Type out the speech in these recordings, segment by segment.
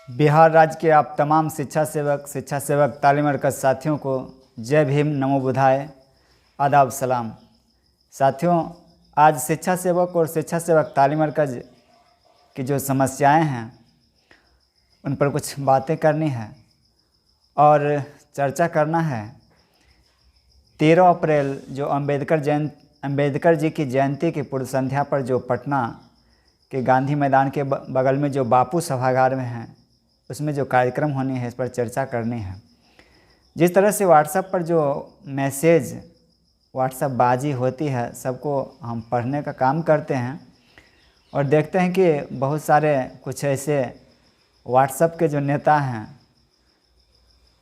बिहार राज्य के आप तमाम शिक्षा सेवक तालीम मरकज़ साथियों को जय भीम, नमो बुद्धाय, आदाब सलाम। साथियों, आज शिक्षा सेवक और शिक्षा सेवक तालीम मरकज़ की जो समस्याएं हैं उन पर कुछ बातें करनी है और चर्चा करना है। 13 अप्रैल जो अम्बेडकर जी की जयंती की पूर्व संध्या पर जो पटना के गांधी मैदान के बगल में जो बापू सभागार में है, उसमें जो कार्यक्रम होनी है, इस पर चर्चा करनी है। जिस तरह से व्हाट्सएप पर जो मैसेज व्हाट्सएप बाजी होती है, सबको हम पढ़ने का काम करते हैं और देखते हैं कि बहुत सारे कुछ ऐसे व्हाट्सएप के जो नेता हैं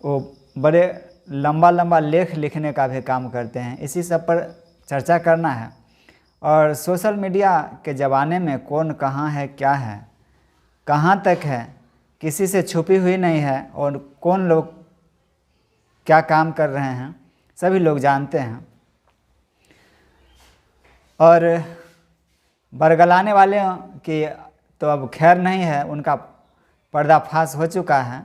वो बड़े लंबा लेख लिखने का भी काम करते हैं। इसी सब पर चर्चा करना है। और सोशल मीडिया के ज़माने में कौन कहाँ है, क्या है, कहाँ तक है, किसी से छुपी हुई नहीं है और कौन लोग क्या काम कर रहे हैं, सभी लोग जानते हैं। और बरगलाने वाले की तो अब खैर नहीं है, उनका पर्दाफाश हो चुका है।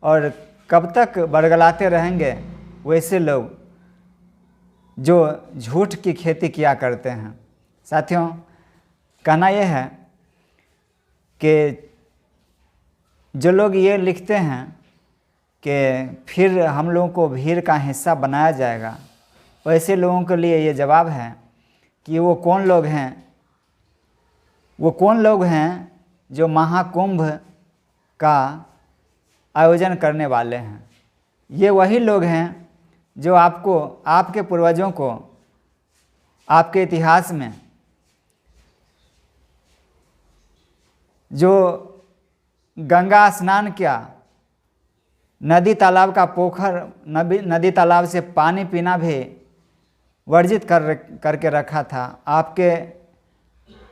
और कब तक बरगलाते रहेंगे वैसे लोग जो झूठ की खेती किया करते हैं। साथियों, कहना यह है कि जो लोग ये लिखते हैं कि फिर हम लोगों को भीड़ का हिस्सा बनाया जाएगा, वैसे लोगों के लिए ये जवाब है कि वो कौन लोग हैं जो महाकुंभ का आयोजन करने वाले हैं। ये वही लोग हैं जो आपको, आपके पूर्वजों को, आपके इतिहास में जो गंगा स्नान किया, नदी तालाब का नदी तालाब से पानी पीना भी वर्जित करके रखा था, आपके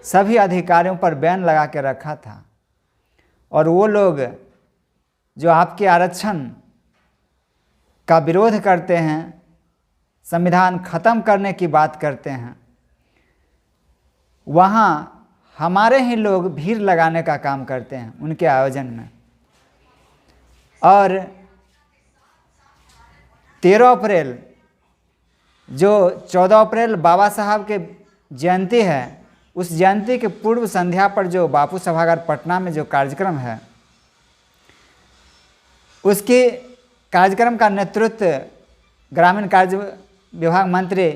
सभी अधिकारियों पर बैन लगा के रखा था। और वो लोग जो आपके आरक्षण का विरोध करते हैं, संविधान ख़त्म करने की बात करते हैं, वहाँ हमारे ही लोग भीड़ लगाने का काम करते हैं उनके आयोजन में। और 13 अप्रैल जो 14 अप्रैल बाबा साहब के जयंती है, उस जयंती के पूर्व संध्या पर जो बापू सभागार पटना में जो कार्यक्रम है, उसके कार्यक्रम का नेतृत्व ग्रामीण कार्य विभाग मंत्री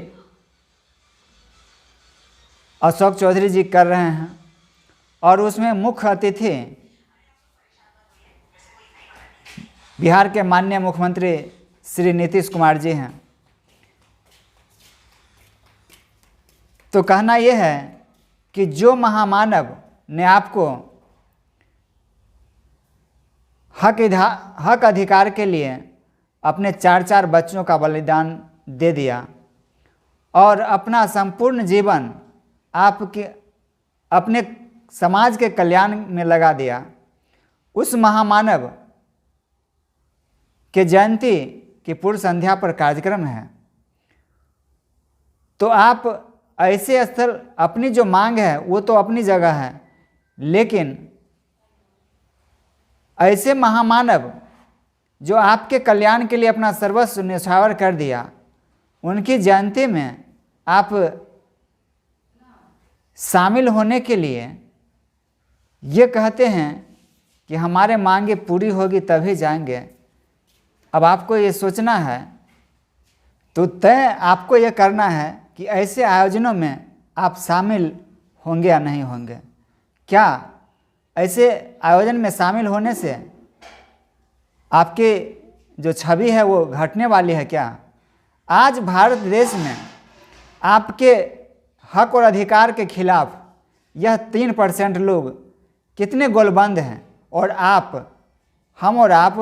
अशोक चौधरी जी कर रहे हैं। और उसमें मुख्य अतिथि बिहार के माननीय मुख्यमंत्री श्री नीतीश कुमार जी हैं। तो कहना यह है कि जो महामानव ने आपको हक अधिकार के लिए अपने 4 बच्चों का बलिदान दे दिया और अपना संपूर्ण जीवन आपके अपने समाज के कल्याण में लगा दिया, उस महामानव के जयंती की पूर्व संध्या पर कार्यक्रम है। तो आप ऐसे स्थल, अपनी जो मांग है वो तो अपनी जगह है, लेकिन ऐसे महामानव जो आपके कल्याण के लिए अपना सर्वस्व न्यौछावर कर दिया, उनकी जयंती में आप शामिल होने के लिए ये कहते हैं कि हमारे मांगे पूरी होगी तभी जाएंगे। अब आपको ये सोचना है, तो तय आपको ये करना है कि ऐसे आयोजनों में आप शामिल होंगे या नहीं होंगे। क्या ऐसे आयोजन में शामिल होने से आपकी जो छवि है वो घटने वाली है क्या? आज भारत देश में आपके हक और अधिकार के खिलाफ यह 3% लोग कितने गोलबंद हैं, और हम और आप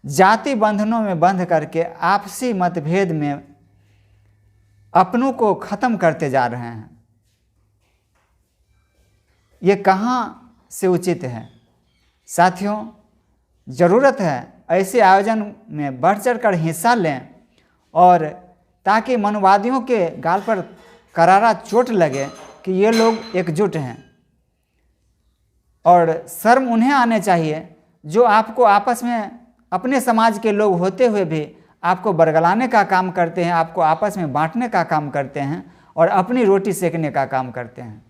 जाति बंधनों में बंध करके आपसी मतभेद में अपनों को ख़त्म करते जा रहे हैं। ये कहाँ से उचित है? साथियों, ज़रूरत है ऐसे आयोजन में बढ़ चढ़ कर हिस्सा लें, और ताकि मनुवादियों के गाल पर करारा चोट लगे कि ये लोग एकजुट हैं। और शर्म उन्हें आने चाहिए जो आपको आपस में अपने समाज के लोग होते हुए भी आपको बरगलाने का काम करते हैं, आपको आपस में बांटने का काम करते हैं और अपनी रोटी सेकने का काम करते हैं।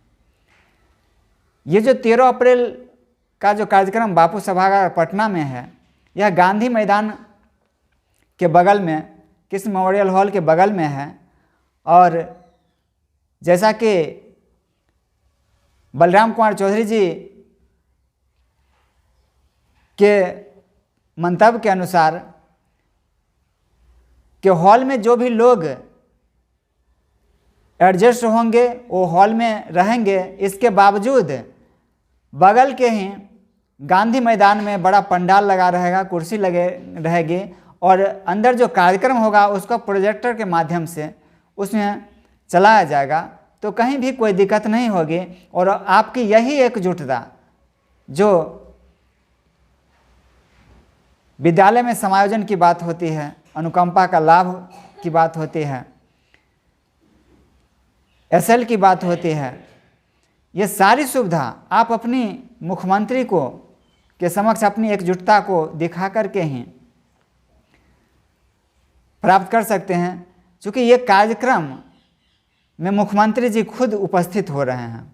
ये जो 13 अप्रैल का जो कार्यक्रम बापू सभागार पटना में है, यह गांधी मैदान के बगल में कृष्ण मेमोरियल हॉल के बगल में है। और जैसा कि बलराम कुमार चौधरी जी के मंतव्य के अनुसार कि हॉल में जो भी लोग एडजस्ट होंगे वो हॉल में रहेंगे, इसके बावजूद बगल के ही गांधी मैदान में बड़ा पंडाल लगा रहेगा, कुर्सी लगे रहेगी और अंदर जो कार्यक्रम होगा उसको प्रोजेक्टर के माध्यम से उसमें चलाया जाएगा, तो कहीं भी कोई दिक्कत नहीं होगी। और आपकी यही एकजुटता जो विद्यालय में समायोजन की बात होती है, अनुकंपा का लाभ की बात होती है, एसएल की बात होती है, ये सारी सुविधा आप अपनी मुख्यमंत्री को के समक्ष अपनी एकजुटता को दिखा करके ही प्राप्त कर सकते हैं। क्योंकि ये कार्यक्रम में मुख्यमंत्री जी खुद उपस्थित हो रहे हैं,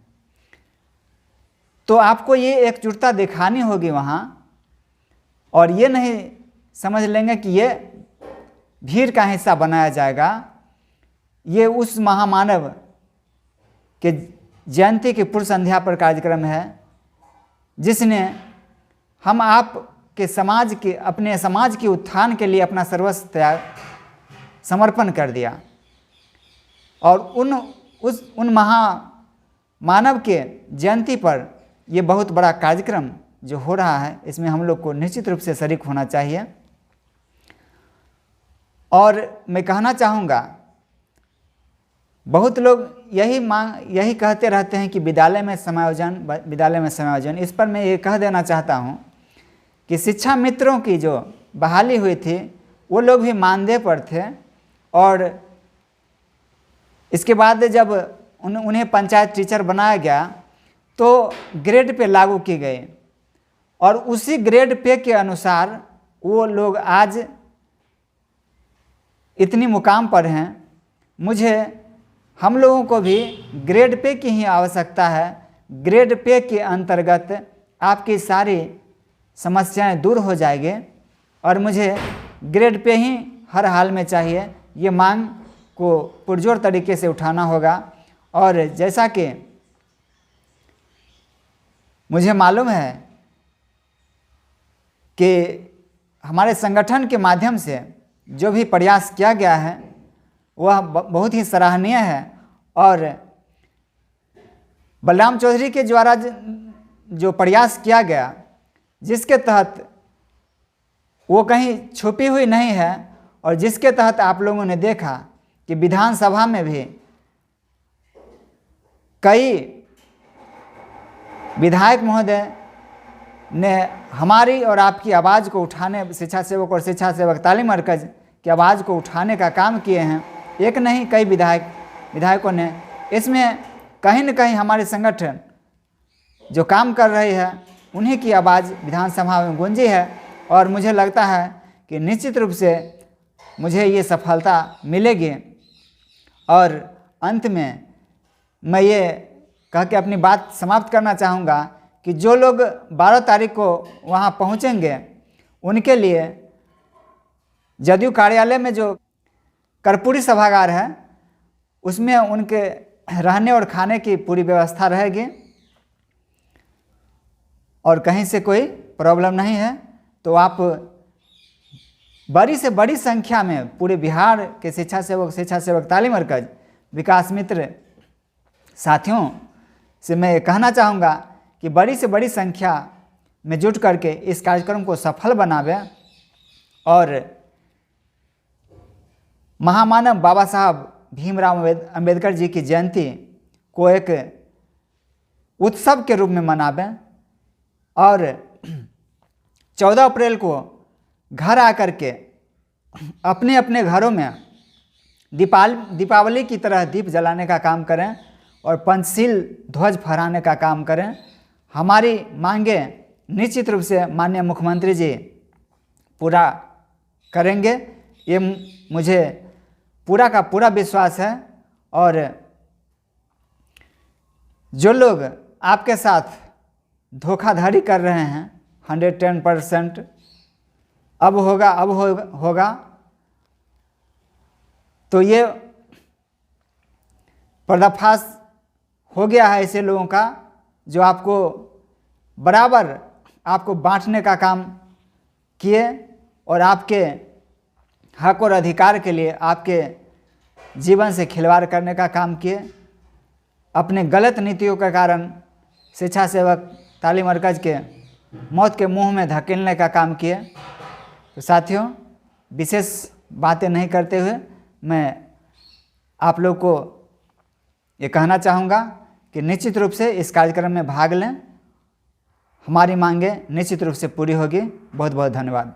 तो आपको ये एकजुटता दिखानी होगी वहाँ। और ये नहीं समझ लेंगे कि ये भीड़ का हिस्सा बनाया जाएगा। ये उस महामानव के जयंती की पूर्व संध्या पर कार्यक्रम है जिसने हम आप के समाज के अपने समाज के उत्थान के लिए अपना सर्वस्व त्याग समर्पण कर दिया। और उन महामानव के जयंती पर ये बहुत बड़ा कार्यक्रम जो हो रहा है, इसमें हम लोग को निश्चित रूप से शरीक होना चाहिए। और मैं कहना चाहूँगा, बहुत लोग यही कहते रहते हैं कि विद्यालय में समायोजन। इस पर मैं ये कह देना चाहता हूँ कि शिक्षा मित्रों की जो बहाली हुई थी वो लोग भी मानदेय पर थे, और इसके बाद जब उन्हें पंचायत टीचर बनाया गया तो ग्रेड पे लागू की गई, और उसी ग्रेड पे के अनुसार वो लोग आज इतनी मुकाम पर हैं। हम लोगों को भी ग्रेड पे की ही आवश्यकता है। ग्रेड पे के अंतर्गत आपकी सारी समस्याएं दूर हो जाएंगे, और मुझे ग्रेड पे ही हर हाल में चाहिए। ये मांग को पुरजोर तरीके से उठाना होगा। और जैसा कि मुझे मालूम है कि हमारे संगठन के माध्यम से जो भी प्रयास किया गया है वह बहुत ही सराहनीय है। और बलराम चौधरी के द्वारा जो प्रयास किया गया, जिसके तहत वो कहीं छुपी हुई नहीं है, और जिसके तहत आप लोगों ने देखा कि विधानसभा में भी कई विधायक महोदय ने हमारी और आपकी आवाज़ को उठाने, शिक्षा सेवक और शिक्षा सेवक तालीम मरकज़ की आवाज़ को उठाने का काम किए हैं। एक नहीं, कई विधायकों ने इसमें कहीं न कहीं हमारे संगठन जो काम कर रही है उन्हीं की आवाज़ विधानसभा में गूंजी है। और मुझे लगता है कि निश्चित रूप से मुझे ये सफलता मिलेगी। और अंत में मैं ये कह के अपनी बात समाप्त करना चाहूँगा कि जो लोग 12 तारीख को वहाँ पहुँचेंगे उनके लिए जदयू कार्यालय में जो कर्पूरी सभागार है उसमें उनके रहने और खाने की पूरी व्यवस्था रहेगी, और कहीं से कोई प्रॉब्लम नहीं है। तो आप बड़ी से बड़ी संख्या में पूरे बिहार के शिक्षा सेवक तालीम मरकज़ विकास मित्र साथियों से मैं कहना चाहूँगा कि बड़ी से बड़ी संख्या में जुट करके इस कार्यक्रम को सफल बनावे, और महामानव बाबा साहब भीमराव अंबेडकर जी की जयंती को एक उत्सव के रूप में मनावें। और 14 अप्रैल को घर आकर के अपने अपने घरों में दीपावली की तरह दीप जलाने का काम करें और पंचशील ध्वज फहराने का काम करें। हमारी मांगे निश्चित रूप से माननीय मुख्यमंत्री जी पूरा करेंगे, ये मुझे पूरा का पूरा विश्वास है। और जो लोग आपके साथ धोखाधड़ी कर रहे हैं 110% अब होगा तो ये पर्दाफाश हो गया है ऐसे लोगों का जो आपको बराबर आपको बांटने का काम किए और आपके हक और अधिकार के लिए आपके जीवन से खिलवाड़ करने का काम किए। अपने गलत नीतियों के कारण शिक्षा सेवक तालीम मरकज़ के मौत के मुंह में धकेलने का काम किए। तो साथियों, विशेष बातें नहीं करते हुए मैं आप लोग को ये कहना चाहूँगा कि निश्चित रूप से इस कार्यक्रम में भाग लें। हमारी मांगें निश्चित रूप से पूरी होगी। बहुत बहुत धन्यवाद।